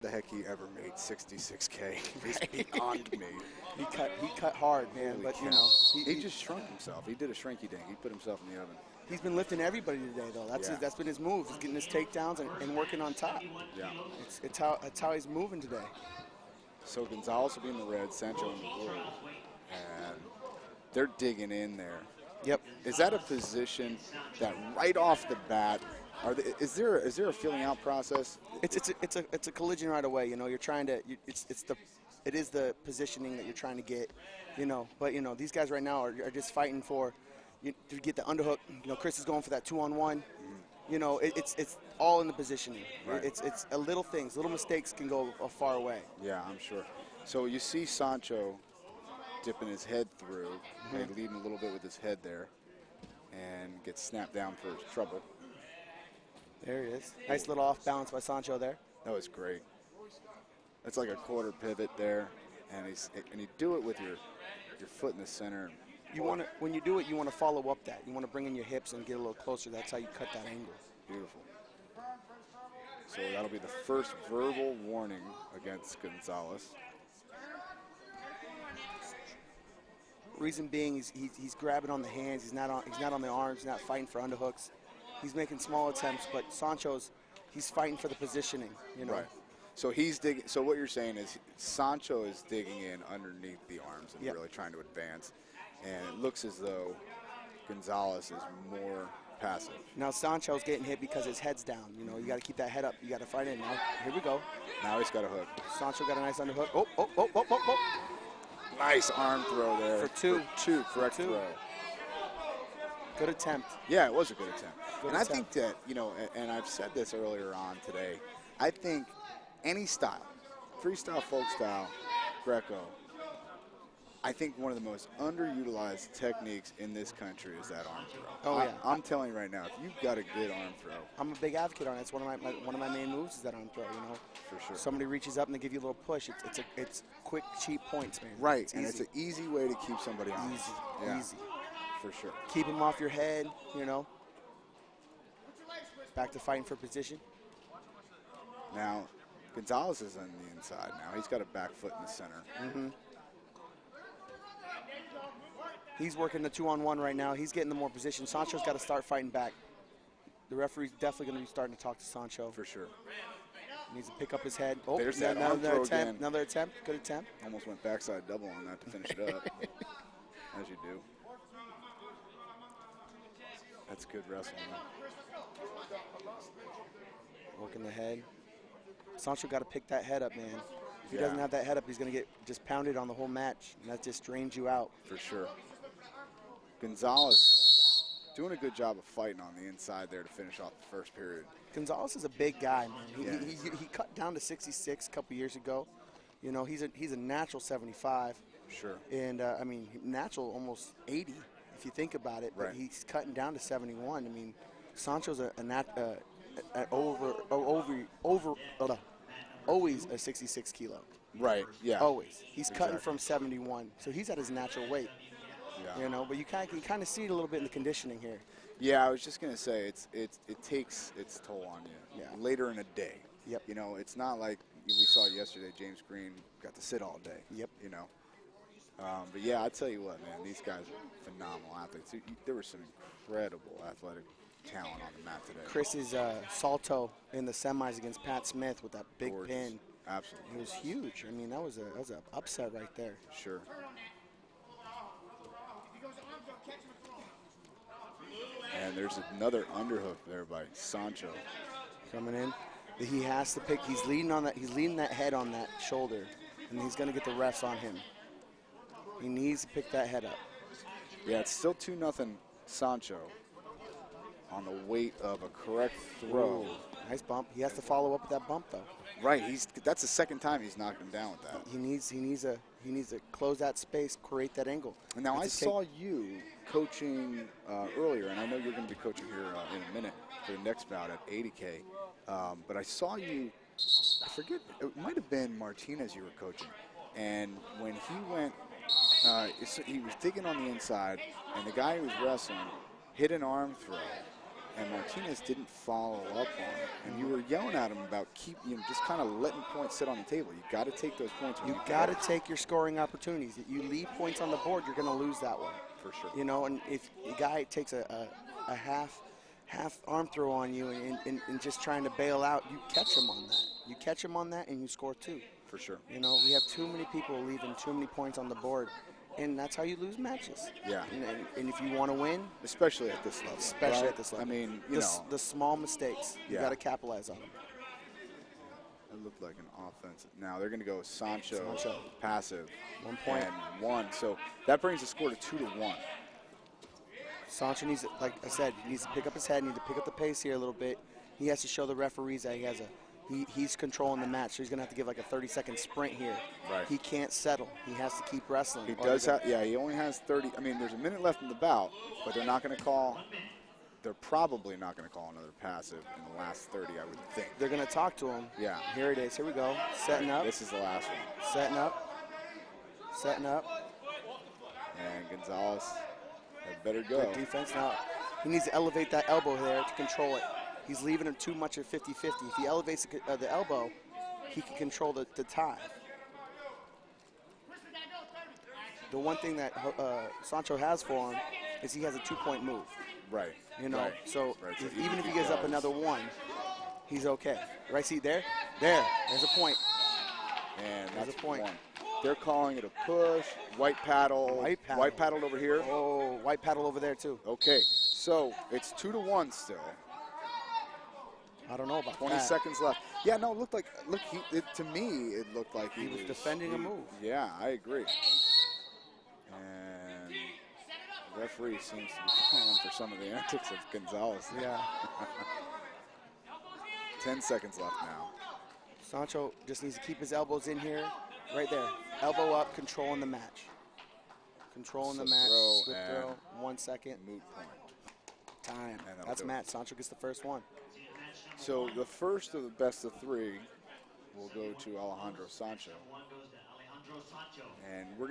The heck he ever made 66K is beyond me. He cut hard, man. Holy but cow. you know, he just shrunk himself. He did a shrinky dink. He put himself in the oven. he's been lifting everybody today, though. That's been his move. He's getting his takedowns and working on top. Yeah. It's how he's moving today. So Gonzalez will be in the red, Sancho in the blue, and they're digging in there. Yep. Is that a position that right off the bat? Is there a feeling out process? It's a collision right away. You know, you're trying to. It is the positioning that you're trying to get. You know, but you know these guys right now are just fighting to get the underhook. You know, Chris is going for that 2-on-1. You know, it's all in the positioning. Right. It's a little things, little mistakes can go a far way. Yeah, I'm sure. So you see Sancho dipping his head through, maybe leading a little bit with his head there, and gets snapped down for his trouble. There he is. Nice little off balance by Sancho there. That was great. That's like a quarter pivot there, and you do it with your foot in the center. When you do it, you want to follow up that. You want to bring in your hips and get a little closer. That's how you cut that angle. Beautiful. So that'll be the first verbal warning against Gonzalez. Reason being, he's grabbing on the hands. He's not on the arms. He's not fighting for underhooks. He's making small attempts, but he's fighting for the positioning. You know. Right. So he's digging. So what you're saying is Sancho is digging in underneath the arms and really trying to advance, and it looks as though Gonzalez is more passive. Now Sancho's getting hit because his head's down. You know, you got to keep that head up. You got to fight in. Now here we go. Now he's got a hook. Sancho got a nice underhook. Oh. Nice arm throw there. For two. Correct throw. Good attempt. Yeah, it was a good attempt. I think that, you know, and I've said this earlier on today, I think any style, freestyle, folk style, Greco, I think one of the most underutilized techniques in this country is that arm throw. Oh, yeah. I'm telling you right now, if you've got a good arm throw. I'm a big advocate on it. It's one of my main moves is that arm throw, you know. For sure. Somebody reaches up and they give you a little push. It's quick, cheap points, man. Right, it's an easy way to keep somebody on. Easy. For sure. Keep him off your head, you know. Back to fighting for position. Now, Gonzalez is on the inside now. He's got a back foot in the center. He's working the 2-on-1 right now. He's getting the more position. Sancho's got to start fighting back. The referee's definitely going to be starting to talk to Sancho. For sure. He needs to pick up his head. Oh, there's that arm throw again. Another attempt. Good attempt. Almost went backside double on that to finish it up. As you do. That's good wrestling. Working the head. Sancho got to pick that head up, man. If he doesn't have that head up, he's going to get just pounded on the whole match, and that just drains you out. For sure. Gonzalez doing a good job of fighting on the inside there to finish off the first period. Gonzalez is a big guy, man. He cut down to 66 a couple years ago. You know, he's a natural 75. Sure. And, I mean, natural almost 80. If you think about it, but he's cutting down to 71. I mean, Sancho's always a 66 kilo. Right. Yeah. Always. He's cutting from 71, so he's at his natural weight. Yeah. You know, but you kind of see it a little bit in the conditioning here. Yeah, I was just gonna say it takes its toll on you. Yeah. Later in the day. Yep. You know, it's not like we saw yesterday. James Green got to sit all day. Yep. You know. But yeah, I tell you what, man, these guys are phenomenal athletes. There was some incredible athletic talent on the mat today. Chris's salto in the semis against Pat Smith with that big pin. Absolutely. It was huge. I mean, that was an upset right there. Sure. And there's another underhook there by Sancho. Coming in. He has to pick. He's leading on that. He's leading that head on that shoulder, and he's going to get the refs on him. He needs to pick that head up. Yeah, it's still 2-0 Sancho on the weight of a correct throw. Ooh, nice bump. He has to follow up with that bump, though. Right. That's the second time he's knocked him down with that. He needs to close that space, create that angle. And now I saw you coaching earlier, and I know you're going to be coaching here in a minute for the next bout at 80K. But I saw you. I forget. It might have been Martinez you were coaching, and when he went. He was digging on the inside, and the guy who was wrestling hit an arm throw, and Martinez didn't follow up on it. And you were yelling at him about just kind of letting points sit on the table. You got to take those points. You got to take your scoring opportunities. If you leave points on the board, you're going to lose that one. For sure. You know, and if a guy takes a half arm throw on you and just trying to bail out, you catch him on that. You catch him on that and you score 2. For sure. You know, we have too many people leaving too many points on the board, and that's how you lose matches. Yeah. And if you want to win, especially at this level. Especially right? at this level. I mean, the small mistakes, you got to capitalize on them. It looked like an offensive. Now they're going to go Sancho passive. 1 point. And 1. So that brings the score to 2-1. Sancho needs, like I said, he needs to pick up his head, needs to pick up the pace here a little bit. He has to show the referees that he's controlling the match, so he's going to have to give like a 30-second sprint here. Right. He can't settle. He has to keep wrestling. He does have, he only has 30. I mean, there's a minute left in the bout, but they're not going to call. They're probably not going to call another passive in the last 30, I would think. They're going to talk to him. Yeah. Here it is. Here we go. Setting up. This is the last one. Setting up. Setting up. And Gonzalez had better go. Good defense. Now, he needs to elevate that elbow there to control it. He's leaving him too much at 50-50. If he elevates the elbow, he can control the tie. The one thing that Sancho has for him is he has a 2-point move. Right. You know, right. so, right. Even if he gives up another 1, he's okay. Right, see, there's a point. And there's that's a point. 1. They're calling it a push, white paddle. White paddle over here. Oh, white paddle over there, too. Okay, so it's 2-1 still. I don't know about 20 seconds left. Yeah, no, it looked like, to me, it looked like he was defending a move. Yeah, I agree. And the referee seems to be calling for some of the antics of Gonzalez. Yeah. 10 seconds left now. Sancho just needs to keep his elbows in here, right there. Elbow up, controlling the match. Controlling the match. Slip throw, 1 second. Moot point. Time. That's match. Sancho gets the first one. So the first of the best of 3 will go to Alejandro Sancho. And we're